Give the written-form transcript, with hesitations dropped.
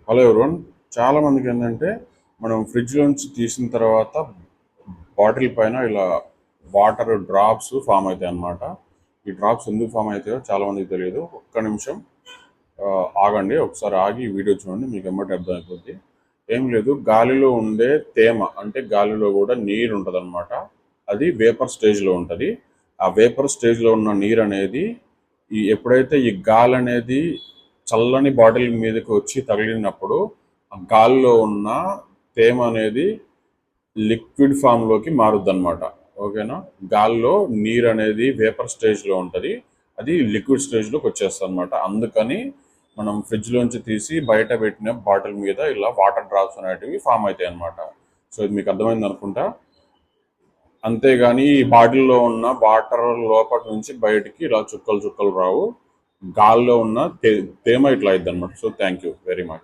Hello everyone, చాలా మందికి ఏంటంటే మనం ఫ్రిడ్జ్లోంచి తీసిన తర్వాత బాటిల్ పైన ఇలా వాటర్ డ్రాప్స్ ఫామ్ అవుతాయి అన్నమాట. ఈ డ్రాప్స్ ఎందుకు ఫామ్ అవుతాయో చాలా మందికి తెలియదు. ఒక్క నిమిషం ఆగండి, ఒకసారి ఆగి ఈ వీడియో చూడండి, మీకు ఎమ్మటి అర్థమైపోద్ది. ఏం లేదు, గాలిలో ఉండే తేమ అంటే గాలిలో కూడా నీరు ఉంటుంది అనమాట. అది వేపర్ స్టేజ్లో ఉంటుంది. ఆ వేపర్ స్టేజ్లో ఉన్న నీరు అనేది ఎప్పుడైతే ఈ గాలి అనేది చల్లని బాటిల్ మీదకి వచ్చి తగిలినప్పుడు ఆ గాలిలో ఉన్న తేమ అనేది లిక్విడ్ ఫామ్లోకి మారుద్ది అనమాట. ఓకేనా? గాల్లో నీరు అనేది వేపర్ స్టేజ్లో ఉంటుంది, అది లిక్విడ్ స్టేజ్లోకి వచ్చేస్తుంది అనమాట. అందుకని మనం ఫ్రిడ్జ్లోంచి తీసి బయట పెట్టిన బాటిల్ మీద ఇలా వాటర్ డ్రాప్స్ అనేటివి ఫామ్ అవుతాయి అనమాట. సో ఇది మీకు అర్థమైంది అనుకుంటా. అంతేగాని ఈ బాటిల్లో ఉన్న వాటర్ లోపటి నుంచి బయటికి ఇలా చుక్కలు చుక్కలు రావు. గాల్లో ఉన్న తేమ ఇట్లా అయింది అనమాట. So thank you very much.